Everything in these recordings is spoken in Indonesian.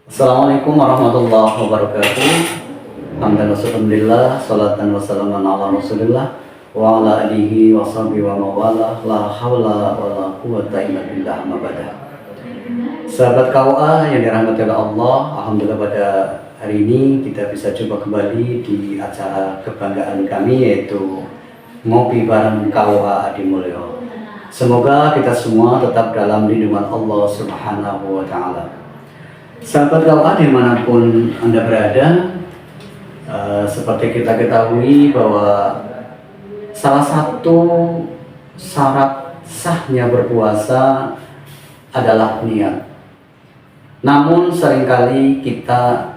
Assalamualaikum warahmatullahi wabarakatuh. Alhamdulillah, salatan wassalamu ala rasulillah wa ala alihi wa sahbihi wa mawala la hawla wa la quwata illa billah mabada. Sahabat KUA yang dirahmati oleh Allah, alhamdulillah pada hari ini kita bisa jumpa kembali di acara kebanggaan kami, yaitu Ngopi Bareng KUA Adi Mulyo. Semoga kita semua tetap dalam lindungan Allah Subhanahu wa Ta'ala. Sahabat KUA dimanapun Anda berada, seperti kita ketahui bahwa salah satu syarat sahnya berpuasa adalah niat. Namun seringkali kita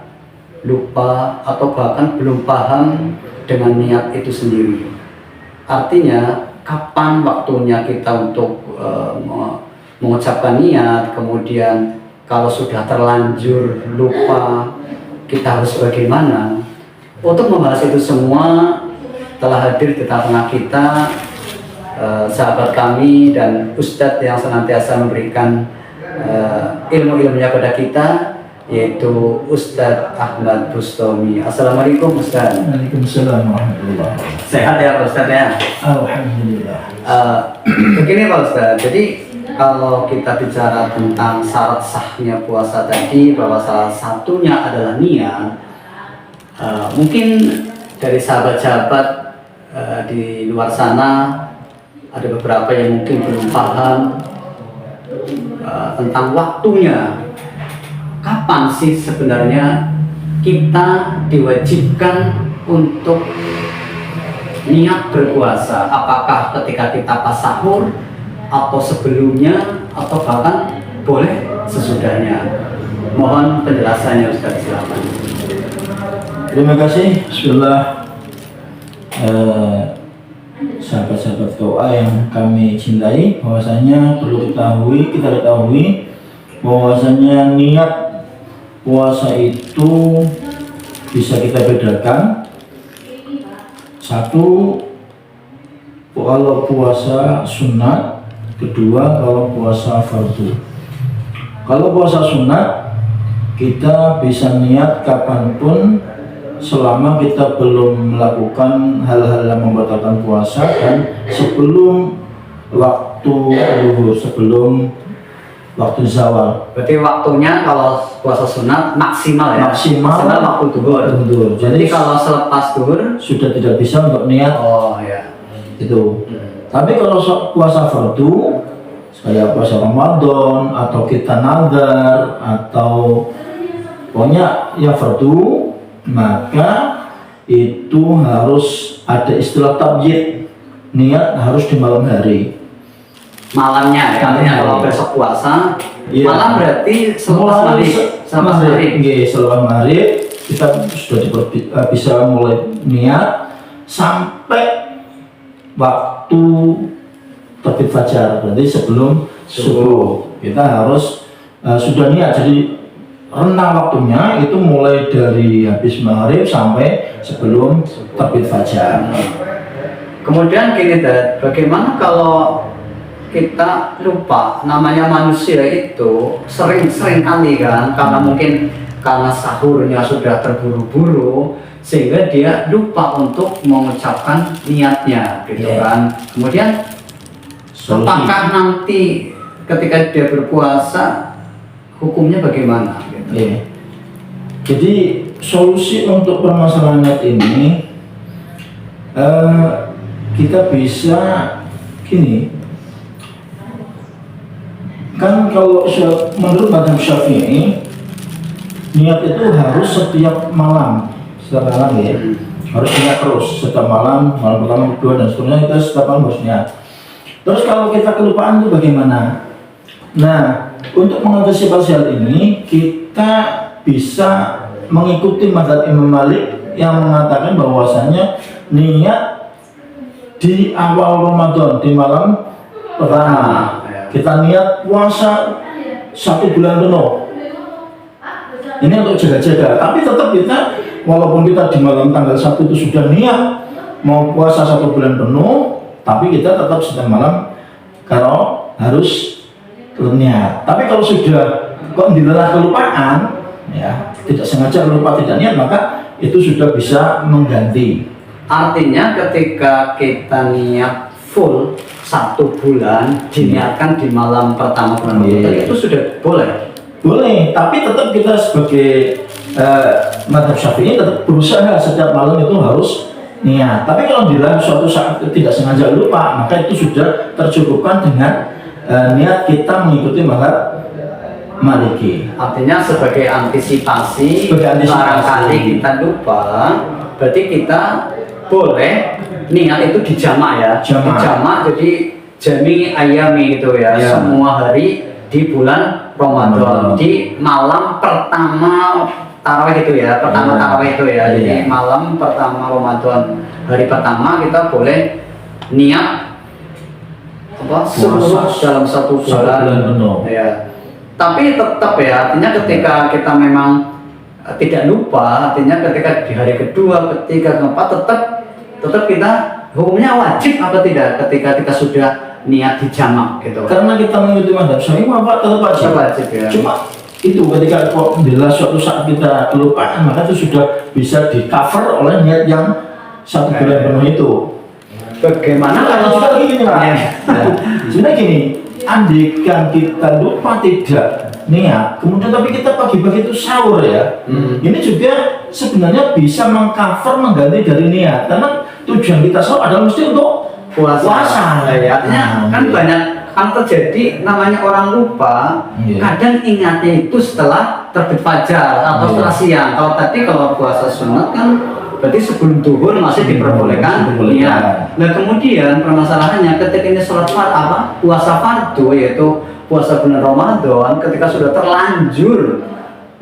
lupa atau bahkan belum paham dengan niat itu sendiri. Artinya kapan waktunya kita untuk mengucapkan niat, kemudian kalau sudah terlanjur lupa kita harus bagaimana. Untuk membahas itu semua telah hadir di tengah-tengah kita sahabat kami dan Ustadz yang senantiasa memberikan ilmu-ilmunya kepada kita, yaitu Ustadz Ahmad Bustami. Assalamualaikum Ustadz. Waalaikumsalam warahmatullahi wabarakatuh. Sehat ya Pak Ustadz ya? Alhamdulillah. Begini Pak Ustadz, jadi kalau kita bicara tentang syarat sahnya puasa tadi, bahwa salah satunya adalah niat, mungkin dari sahabat-sahabat di luar sana ada beberapa yang mungkin belum paham tentang waktunya. Kapan sih sebenarnya kita diwajibkan untuk niat berpuasa? Apakah ketika kita pas sahur, atau sebelumnya, atau bahkan boleh sesudahnya? Mohon penjelasannya Ustaz, silakan. Terima kasih. Bismillah. Sahabat-sahabat KUA yang kami cintai, bahwasanya kita ketahui bahwasanya niat puasa itu bisa kita bedakan. Satu, kalau puasa sunat. Kedua, kalau puasa fardu. Kalau puasa sunat, kita bisa niat kapanpun selama kita belum melakukan hal-hal yang membatalkan puasa dan sebelum waktu zuhur, sebelum waktu zawal. Berarti waktunya kalau puasa sunat maksimal ya? Maksimal waktu zuhur. Jadi kalau selepas zuhur sudah tidak bisa untuk niat. Oh ya. Itu. Tapi kalau puasa fardu, kayak puasa Ramadan atau kita nazar atau pokoknya yang fardu, maka itu harus ada istilah tabyid, niat harus di malam hari. Malamnya ya, artinya kalau besok puasa, ya. Malam berarti selepas maghrib. Selepas maghrib kita sudah bisa mulai niat sampai waktu terbit fajar, berarti sebelum subuh kita harus sudah niat. Jadi rentang waktunya itu mulai dari habis maghrib sampai sebelum terbit fajar. Kemudian gini Dad, bagaimana kalau kita lupa? Namanya manusia itu sering kali kan, karena mungkin karena sahurnya sudah terburu-buru sehingga dia lupa untuk mengucapkan niatnya gitu kan. Kemudian apakah nanti ketika dia berpuasa hukumnya bagaimana gitu? Jadi solusi untuk permasalahan niat ini kita bisa gini. Kan kalau menurut mazhab Syafi'i, niat itu harus setiap malam. Setiap malam ya, harus niat terus setiap malam pertama, kedua dan seterusnya, kita setiap malam harus niat. Terus kalau kita kelupaan itu bagaimana? Nah, untuk mengantisipasi hal ini, kita bisa mengikuti mazhab Imam Malik yang mengatakan bahwasanya niat di awal Ramadan, di malam pertama, kita niat puasa 1 bulan penuh. Ini untuk jaga-jaga, tapi tetap kita, walaupun kita di malam tanggal 1 itu sudah niat mau puasa 1 bulan penuh, tapi kita tetap setiap malam kalau harus niat. Tapi kalau sudah kok dilelah kelupaan, ya, tidak sengaja lupa tidak niat, maka itu sudah bisa mengganti. Artinya ketika kita niat full 1 bulan diniatkan di malam pertama bulan Ramadan itu sudah boleh. Boleh, tapi tetap kita sebagai mazhab Syafi'i tetap berusaha setiap malam itu harus niat. Tapi kalau di dalam suatu saat tidak sengaja lupa, maka itu sudah tercukupkan dengan niat kita mengikuti mazhab Maliki. Artinya sebagai antisipasi, barangkali kita lupa, berarti kita boleh niat itu dijamak ya. Dijamak jadi jami ayami gitu ya. Semua hari di bulan Ramadan, di malam pertama tarawih itu ya, pertama tarawih itu ya. Jadi malam pertama Ramadan, hari pertama kita boleh niat apa seluruh dalam 1 bulan penuh. Ya. Tapi tetap ya, artinya ketika kita memang tidak lupa, artinya ketika di hari kedua, ketiga, keempat tetap kita hukumnya wajib apa tidak ketika kita sudah niat dijamak gitu. Karena kita mengikuti mazhab Syafi'i, maka tetap wajib ya. Cuma itu ketika bila suatu saat kita kelupaan, maka itu sudah bisa di cover oleh niat yang 1 bulan penuh itu. Bagaimana kalau gini Pak? Sebenarnya gini, andikan kita lupa tidak niat, kemudian tapi kita pagi-pagi itu sahur ya, ini juga sebenarnya bisa mengcover mengganti dari niat, karena tujuan kita sahur adalah mesti untuk puasa. Ya, artinya kan banyak kan terjadi namanya orang lupa, kadang ingatnya itu setelah terbit fajar atau setelah siang. Kalau tadi kalau puasa sunat kan berarti sebelum duhur masih diperbolehkan niat. Nah kemudian permasalahannya ketika ini sholat puasa fardu yaitu puasa bulan Ramadan, ketika sudah terlanjur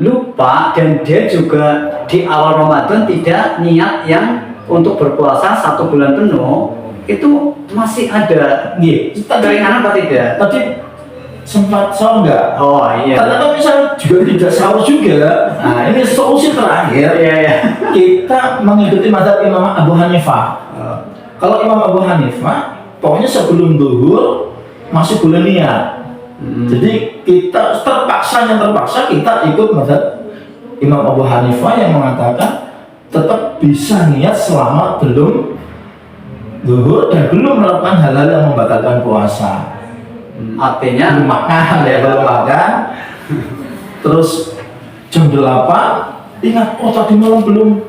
lupa dan dia juga di awal Ramadan tidak niat yang untuk berpuasa 1 bulan penuh, itu masih ada keringanan apa tidak? Tadi sempat sahur enggak? Oh iya. Ternyata misalnya juga tidak sahur juga. Nah ini solusi terakhir. Kita mengikuti mazhab Imam Abu Hanifah. Kalau Imam Abu Hanifah, pokoknya sebelum duhur masih boleh niat. Jadi kita terpaksa kita ikut mazhab Imam Abu Hanifah yang mengatakan tetap bisa niat selama belum duhur dan belum melakukan hal-hal yang membatalkan puasa. Artinya belum makan ya, belum makan. Terus jam 8 ingat, oh tadi malam belum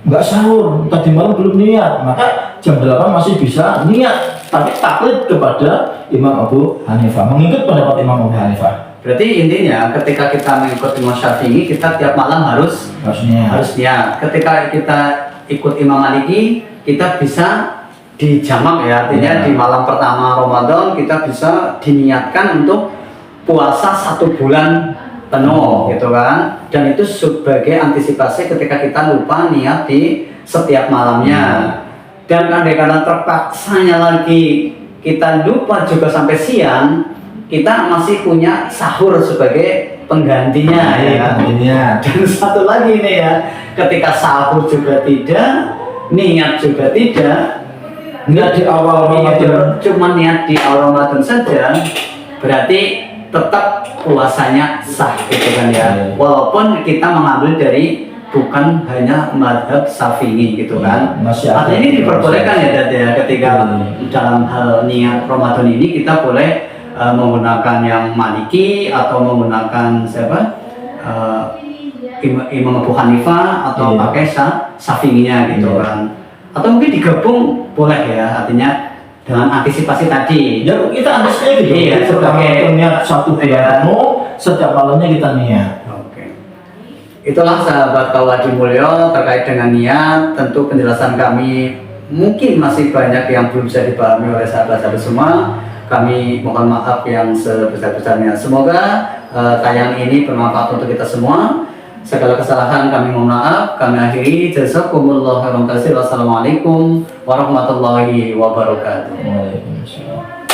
nggak sahur, tadi malam belum niat, maka jam 8 masih bisa niat, tapi taklid kepada Imam Abu Hanifah, mengikut pendapat Imam Abu Hanifah. Berarti intinya ketika kita mengikuti Imam Syafi'i, kita tiap malam harus niat. Ketika kita ikut Imam Maliki, kita bisa dijamak ya, artinya di malam pertama Ramadan kita bisa diniatkan untuk puasa 1 bulan penuh gitu kan, dan itu sebagai antisipasi ketika kita lupa niat di setiap malamnya. Dan kadang-kadang terpaksanya lagi kita lupa juga sampai siang, kita masih punya sahur sebagai penggantinya ya kan. Dan satu lagi nih ya, ketika sahur juga tidak, niat juga tidak, niat di awal Ramadan, cuma niat di awal Ramadan saja, berarti tetap puasanya sah gitu kan ya. Walaupun kita mengambil dari bukan hanya mazhab Syafi'i gitu kan. Artinya ini diperbolehkan ya Dad ya, ketika dalam hal niat Ramadan ini kita boleh menggunakan yang Maliki atau menggunakan siapa? Imam Abu Hanifah atau pakai Syafi'inya gitu kan. Atau mungkin digabung boleh ya, artinya dengan antisipasi tadi. Ya kita antisipasi gitu. Iya, sebagai niat 1 bulan penuh, setiap malamnya kita niat. Itulah sahabat Kauladi Mulyo terkait dengan niat. Tentu penjelasan kami mungkin masih banyak yang belum bisa dipahami oleh sahabat-sahabat semua. Kami mohon maaf yang sebesar-besarnya. Semoga tayang ini bermanfaat untuk kita semua. Segala kesalahan kami mohon maaf. Kami akhiri. Jazakumullah khairan katsir. Wassalamualaikum warahmatullahi wabarakatuh. Waalaikumsalam.